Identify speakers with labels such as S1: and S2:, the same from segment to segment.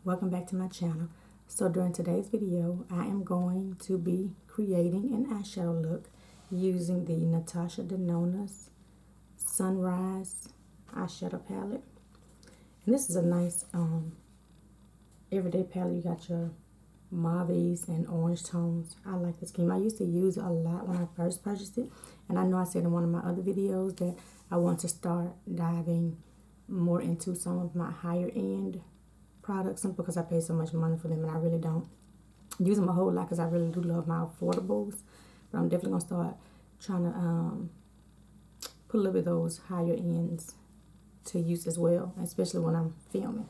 S1: Welcome back to my channel. So during today's video, I am going to be creating an eyeshadow look using the NATASHA Denona's Sunrise eyeshadow palette. And this is a nice everyday palette. You got your mauves and orange tones. I like this scheme. I used to use it a lot when I first purchased it, and I know I said in one of my other videos that I want to start diving more into some of my higher end products, simply because I pay so much money for them and I really don't use them a whole lot because I really do love my affordables. But I'm definitely going to start trying to put a little bit of those higher ends to use as well, especially when I'm filming.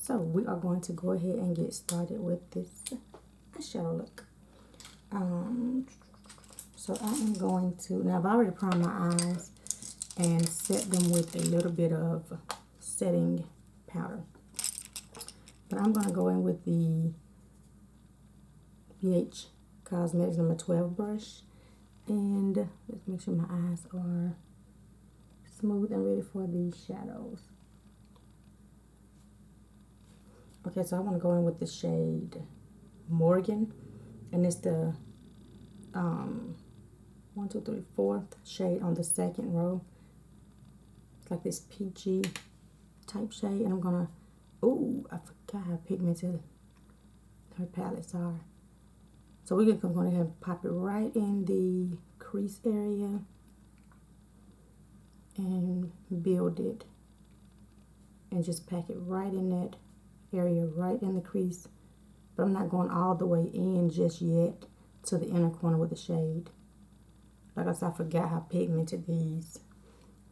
S1: So we are going to go ahead and get started with this eyeshadow look. So I am going to, now I've already primed my eyes and set them with a little bit of setting powder. But I'm going to go in with the BH Cosmetics number 12 brush. And let's make sure my eyes are smooth and ready for the shadows. Okay, so I want to go in with the shade Morgan. And it's the 1, 2, 3, 4th shade on the second row. It's like this peachy type shade. And I'm going to, ooh, I forgot how pigmented her palettes are. So we're going to go ahead and pop it right in the crease area and build it. And just pack it right in that area, right in the crease. But I'm not going all the way in just yet to the inner corner with the shade. Like I said, I forgot how pigmented these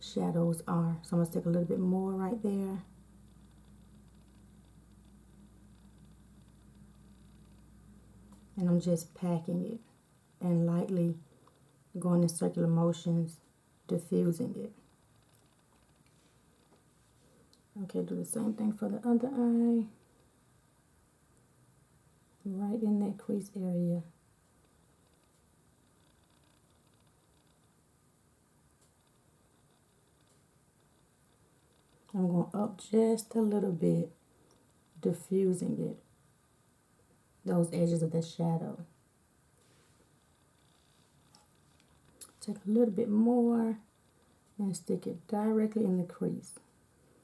S1: shadows are. So I'm going to stick a little bit more right there. And I'm just packing it and lightly going in circular motions, diffusing it. Okay, do the same thing for the other eye. Right in that crease area. I'm going up just a little bit, diffusing it. Those edges of the shadow. Take a little bit more and stick it directly in the crease,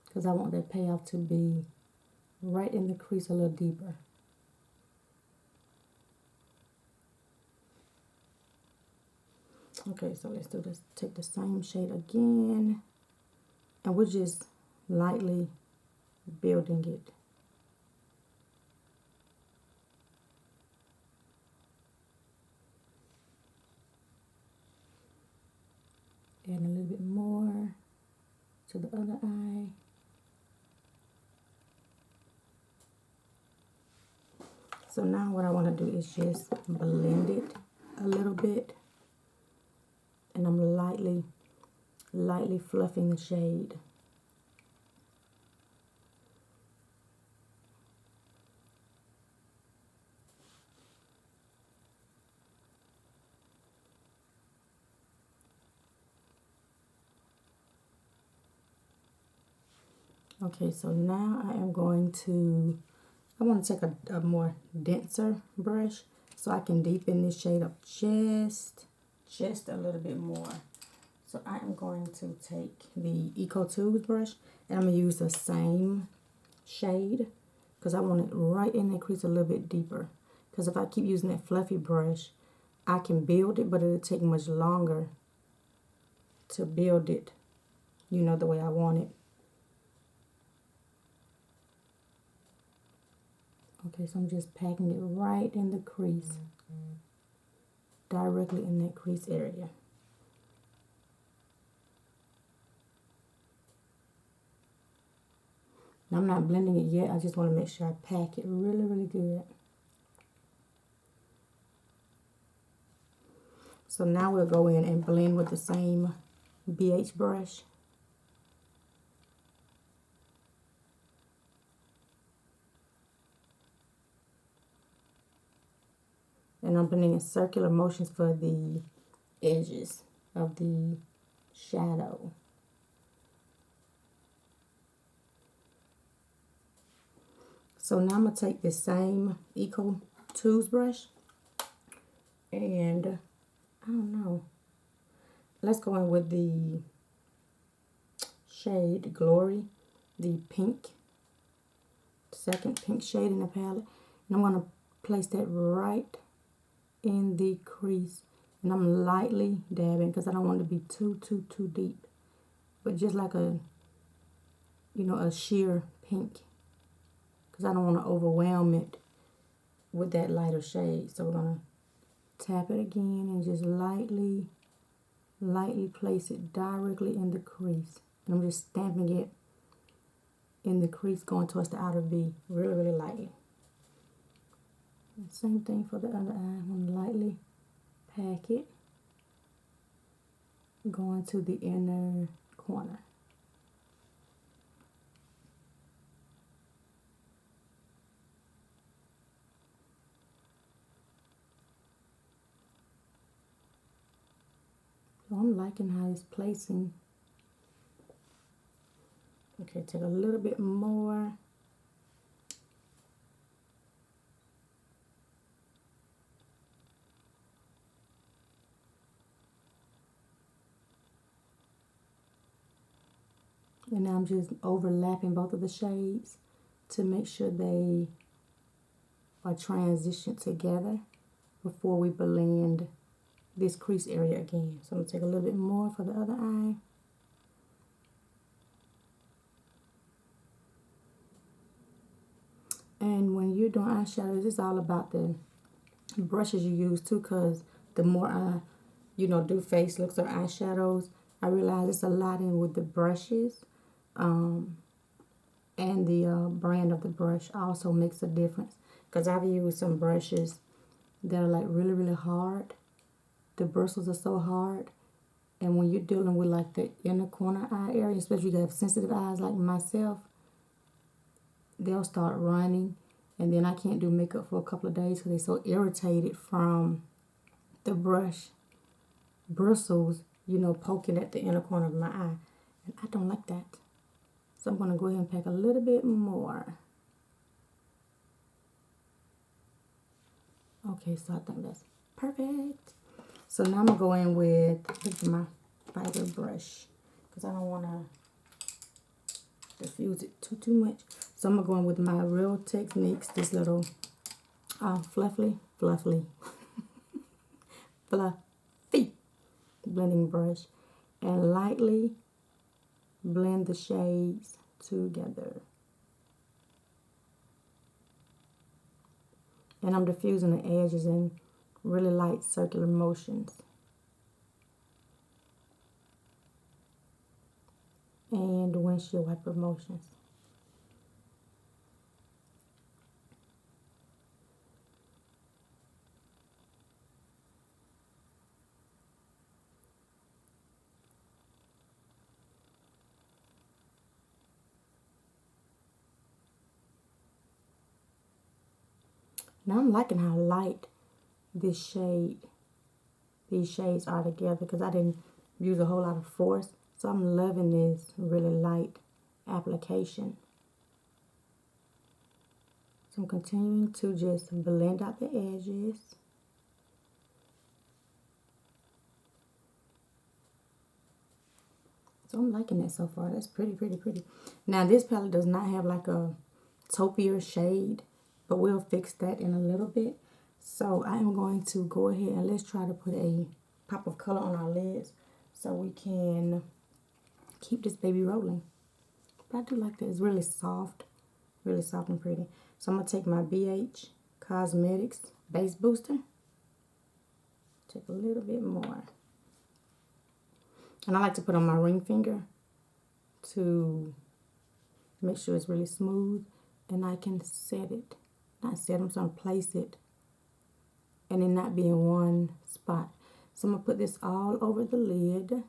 S1: because I want that payoff to be right in the crease a little deeper. Okay, so let's do this. Take the same shade again, and we're just lightly building it. Add a little bit more to the other eye. So now what I want to do is just blend it a little bit. And I'm lightly fluffing the shade. Okay, so now I want to take a more denser brush so I can deepen this shade up just a little bit more. So I am going to take the Eco Tools brush and I'm going to use the same shade because I want it right in the crease a little bit deeper. Because if I keep using that fluffy brush, I can build it, but it'll take much longer to build it, you know, the way I want it. Okay, so I'm just packing it right in the crease, directly in that crease area. Now I'm not blending it yet, I just want to make sure I pack it really good. So now we'll go in and blend with the same BH brush. And I'm blending in circular motions for the edges of the shadow. So now I'm going to take this same Eco Tools brush and I don't know. Let's go in with the shade Glory, the pink, second pink shade in the palette. And I'm going to place that right in the crease. And I'm lightly dabbing because I don't want it to be too deep. But just like a, you know, a sheer pink. Because I don't want to overwhelm it with that lighter shade. So we're going to tap it again and just lightly place it directly in the crease. And I'm just stamping it in the crease going towards the outer V. Really lightly. And same thing for the other eye. I'm going to lightly pack it. Going to the inner corner. So I'm liking how it's placing. Okay, take a little bit more. And now I'm just overlapping both of the shades to make sure they are transitioned together before we blend this crease area again. So I'm going to take a little bit more for the other eye. And when you're doing eyeshadows, it's all about the brushes you use too, because the more I, you know, do face looks or eyeshadows, I realize it's a lot in with the brushes. And the brand of the brush also makes a difference. Because I've used some brushes that are like really hard. The bristles are so hard. And when you're dealing with like the inner corner eye area, especially if you have sensitive eyes like myself, they'll start running. And then I can't do makeup for a couple of days because they're so irritated from the brush bristles, you know, poking at the inner corner of my eye. And I don't like that. So I'm going to go ahead and pack a little bit more. Okay, so I think that's perfect. So now I'm going to go in with my fiber brush because I don't want to diffuse it too much. So I'm going to go in with my Real Techniques, this little fluffy blending brush, and lightly blend the shades together. And I'm diffusing the edges in really light circular motions. And windshield wiper motions. Now I'm liking how light these shades are together because I didn't use a whole lot of force. So I'm loving this really light application. So I'm continuing to just blend out the edges. So I'm liking that so far. That's pretty. Now this palette does not have like a taupier shade, but we'll fix that in a little bit. So I am going to go ahead and let's try to put a pop of color on our lids so we can keep this baby rolling. But I do like that. It's really soft and pretty. So I'm going to take my BH Cosmetics Base Booster. Take a little bit more. And I like to put on my ring finger to make sure it's really smooth. And I can set it. I'm just going to place it. And it not be in one spot. So I'm going to put this all over the lid,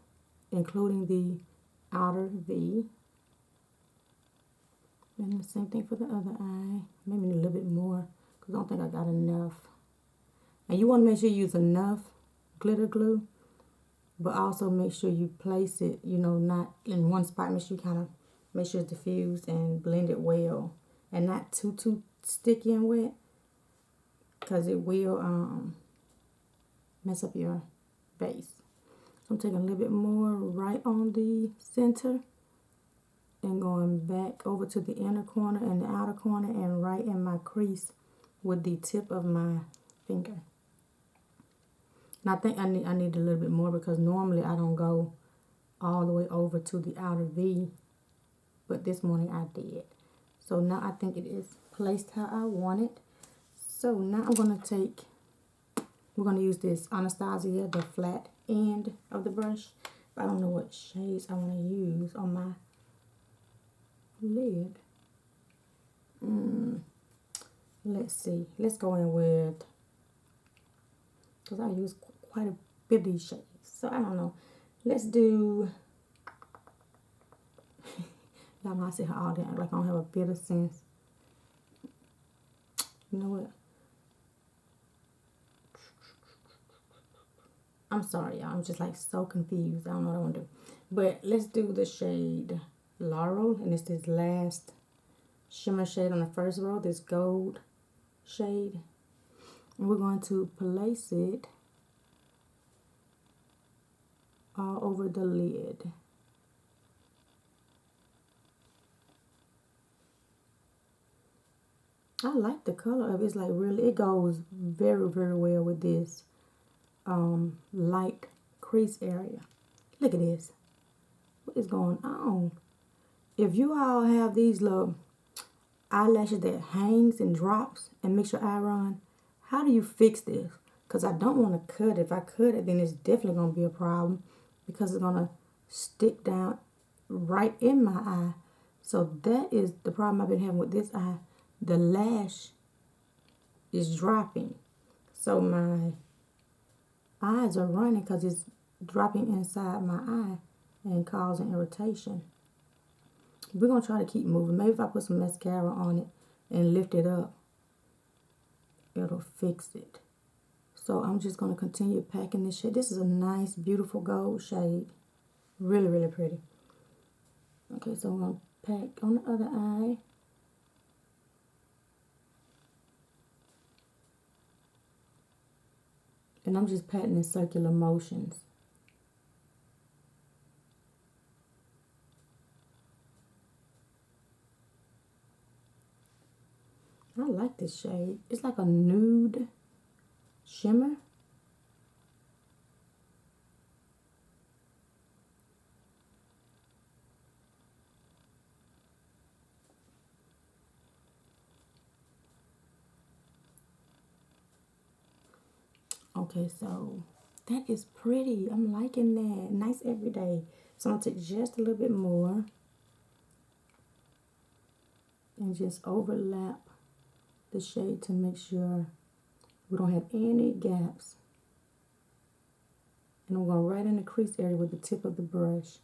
S1: including the outer V. And the same thing for the other eye. Maybe need a little bit more because I don't think I got enough. And you want to make sure you use enough glitter glue, but also make sure you place it, you know, not in one spot. Make sure you kind of make sure it's diffused and blend it well. And not too sticky and wet, because it will mess up your base. So I'm taking a little bit more right on the center and going back over to the inner corner and the outer corner and right in my crease with the tip of my finger. And I think I need a little bit more, because normally I don't go all the way over to the outer V, but this morning I did. So now I think it is placed how I want it. So now I'm going to we're going to use this Anastasia, the flat end of the brush. But I don't know what shades I want to use on my lid. Let's see. Let's go in with, because I use quite a bit of these shades. So I don't know. Let's do, y'all know I say all that, like I don't have a bit of sense. You know what? I'm sorry, y'all. I'm just like so confused. I don't know what I want to do. But let's do the shade Laurel. And it's this last shimmer shade on the first row, this gold shade. And we're going to place it all over the lid. I like the color of it. It's like really, it goes very, very well with this light crease area. Look at this. What is going on? If you all have these little eyelashes that hangs and drops and makes your eye run, how do you fix this? Because I don't want to cut it. If I cut it, then it's definitely going to be a problem, because it's going to stick down right in my eye. So that is the problem I've been having with this eye. The lash is dropping. So my eyes are running because it's dropping inside my eye and causing irritation. We're going to try to keep moving. Maybe if I put some mascara on it and lift it up, it'll fix it. So I'm just going to continue packing this shade. This is a nice, beautiful gold shade. Really, really pretty. Okay, so I'm going to pack on the other eye. And I'm just patting in circular motions. I like this shade. It's like a nude shimmer. Okay, so that is pretty. I'm liking that. Nice everyday. So I'm going to take just a little bit more and just overlap the shade to make sure we don't have any gaps. And I'm going right in the crease area with the tip of the brush.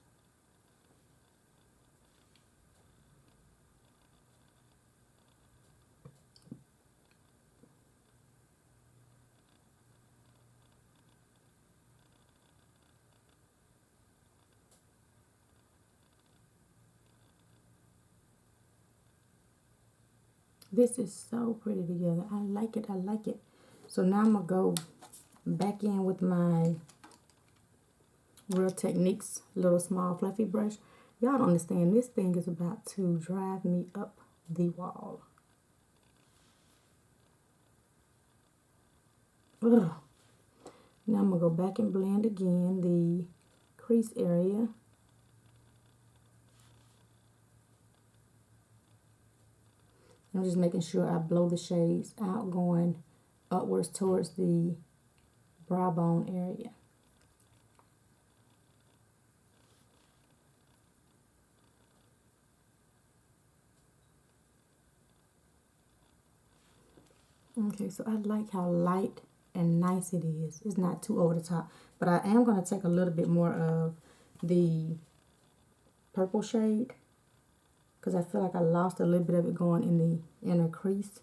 S1: This is so pretty together. I like it. I like it. So now I'm going to go back in with my Real Techniques little small fluffy brush. Y'all don't understand. This thing is about to drive me up the wall. Ugh. Now I'm going to go back and blend again the crease area. I'm just making sure I blow the shades out, going upwards towards the brow bone area. Okay, so I like how light and nice it is. It's not too over the top. But I am going to take a little bit more of the purple shade, because I feel like I lost a little bit of it going in the inner crease.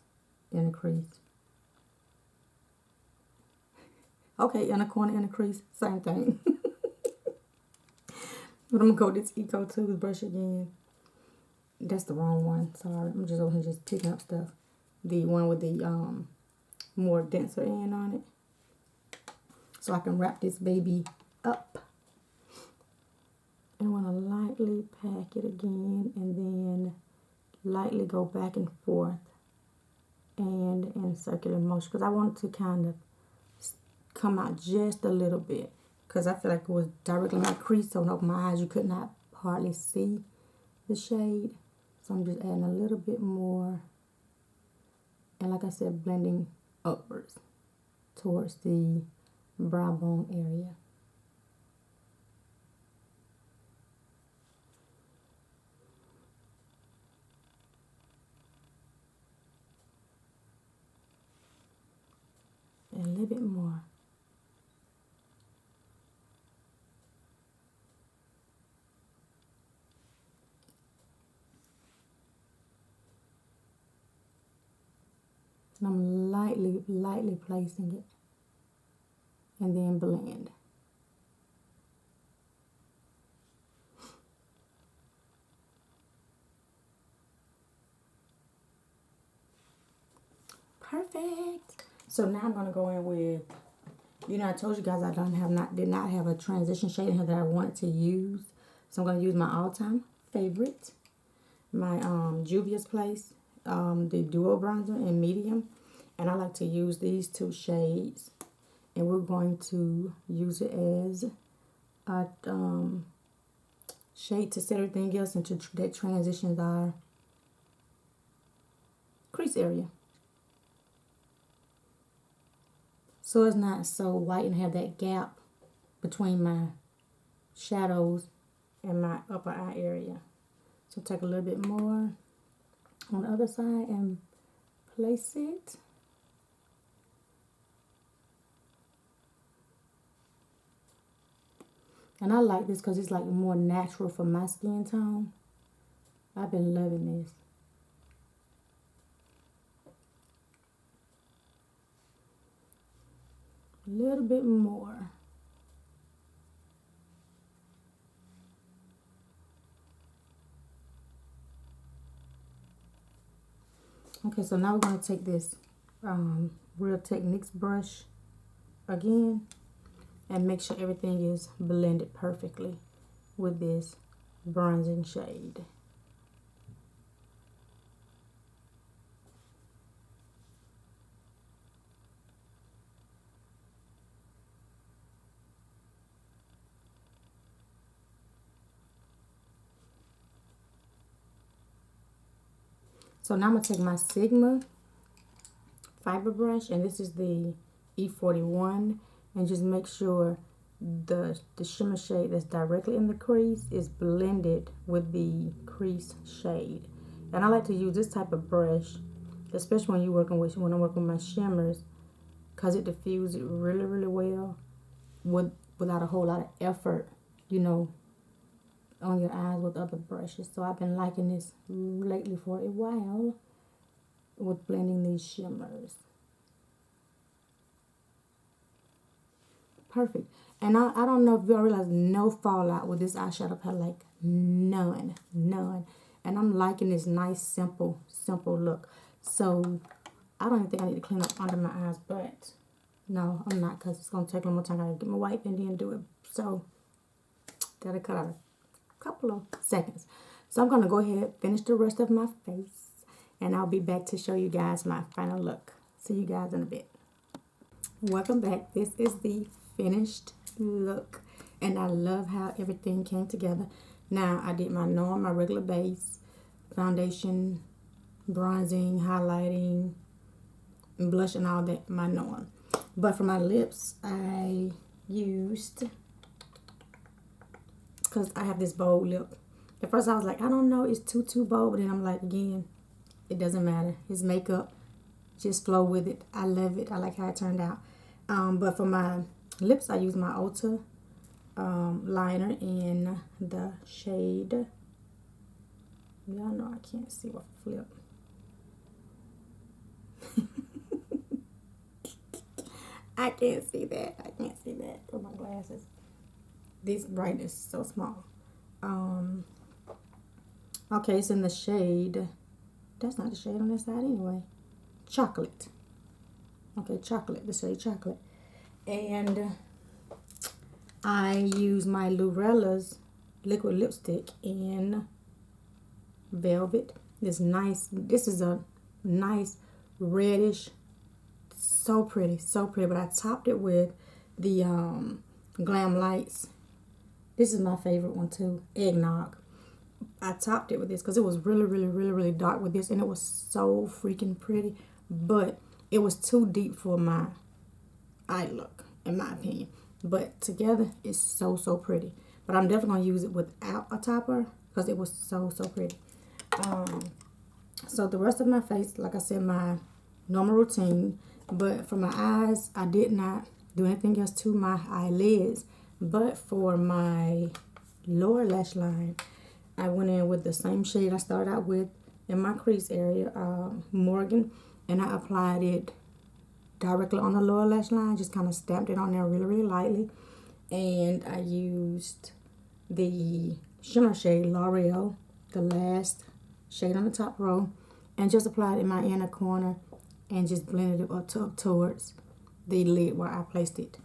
S1: Okay, inner corner, inner crease, same thing. But I'm going to go with this Eco Tools brush again. That's the wrong one. Sorry, I'm just over here just picking up stuff. the one with the more denser end on it. So I can wrap this baby up. And I want to lightly pack it again and then lightly go back and forth and in circular motion because I want it to kind of come out just a little bit because I feel like it was directly in my crease, so when I opened my eyes you could not hardly see the shade. So I'm just adding a little bit more, and like I said, blending upwards towards the brow bone area. And a little bit more. And I'm lightly placing it. And then blend. Perfect. So now I'm going to go in with, you know, I told you guys I did not have a transition shade in here that I wanted to use. So I'm going to use my all-time favorite, my Juvia's Place, the Duo Bronzer in medium. And I like to use these two shades. And we're going to use it as a shade to set everything else into that transitions our crease area. So it's not so white and have that gap between my shadows and my upper eye area. So take a little bit more on the other side and place it. And I like this because it's like more natural for my skin tone. I've been loving this. A little bit more. Okay, so now we're going to take this Real Techniques brush again and make sure everything is blended perfectly with this bronzing shade. So now I'm going to take my Sigma fiber brush, and this is the E41, and just make sure the shimmer shade that's directly in the crease is blended with the crease shade. And I like to use this type of brush, especially when I'm working with my shimmers, because it diffuses it really well without a whole lot of effort, you know, on your eyes with other brushes. So I've been liking this lately for a while with blending these shimmers. Perfect. And I don't know if you all realize, no fallout with this eyeshadow palette, like none. And I'm liking this nice simple look. So I don't even think I need to clean up under my eyes, but no, I'm not, because it's going to take a little more time. I gotta get my wipe and then do it. So gotta cut out a couple of seconds. So I'm going to go ahead, finish the rest of my face, and I'll be back to show you guys my final look. See you guys in a bit. Welcome back. This is the finished look, and I love how everything came together. Now I did my norm, my regular base, foundation, bronzing, highlighting, and blush and all that, my norm. But for my lips, I used, because I have this bold lip. At first I was like, I don't know, it's too bold. But then I'm like, again, it doesn't matter. It's makeup. Just flow with it. I love it. I like how it turned out. But for my lips, I use my Ulta liner in the shade. Y'all know I can't see what flip. I can't see that. I can't see that with my glasses. This brightness is so small. Okay, it's in the shade. That's not the shade on this side anyway. chocolate. Okay, chocolate. This shade chocolate. And I use my Lurella's liquid lipstick in Velvet. This is a nice reddish, so pretty, so pretty. But I topped it with the Glam Lights. This is my favorite one too, Eggnog. I topped it with this because it was really, really, really, really dark with this, and it was so freaking pretty. But it was too deep for my eye look, in my opinion. But together, it's so, so pretty. But I'm definitely going to use it without a topper because it was so, so pretty. So the rest of my face, like I said, my normal routine. But for my eyes, I did not do anything else to my eyelids. But for my lower lash line, I went in with the same shade I started out with in my crease area, Morgan. And I applied it directly on the lower lash line. Just kind of stamped it on there really, really lightly. And I used the shimmer shade L'Oreal, the last shade on the top row, and just applied it in my inner corner and just blended it up towards the lid where I placed it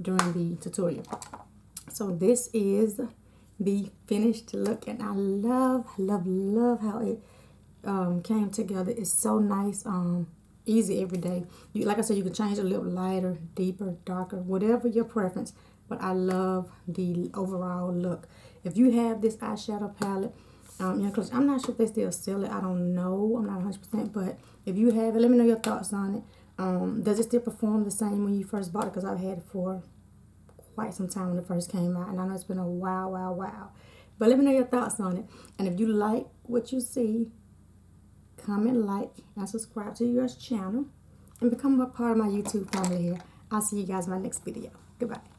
S1: during the tutorial. So this is the finished look, and I love, love, love how it came together. It's so nice, easy every day. Like I said, you can change the lip lighter, deeper, darker, whatever your preference. But I love the overall look. If you have this eyeshadow palette, because I'm not sure if they still sell it. I don't know. I'm not 100%. But if you have it, let me know your thoughts on it. Does it still perform the same when you first bought it? Because I've had it for quite some time when it first came out. And I know it's been a while. But let me know your thoughts on it. And if you like what you see, comment, like, and subscribe to your channel. And become a part of my YouTube family here. I'll see you guys in my next video. Goodbye.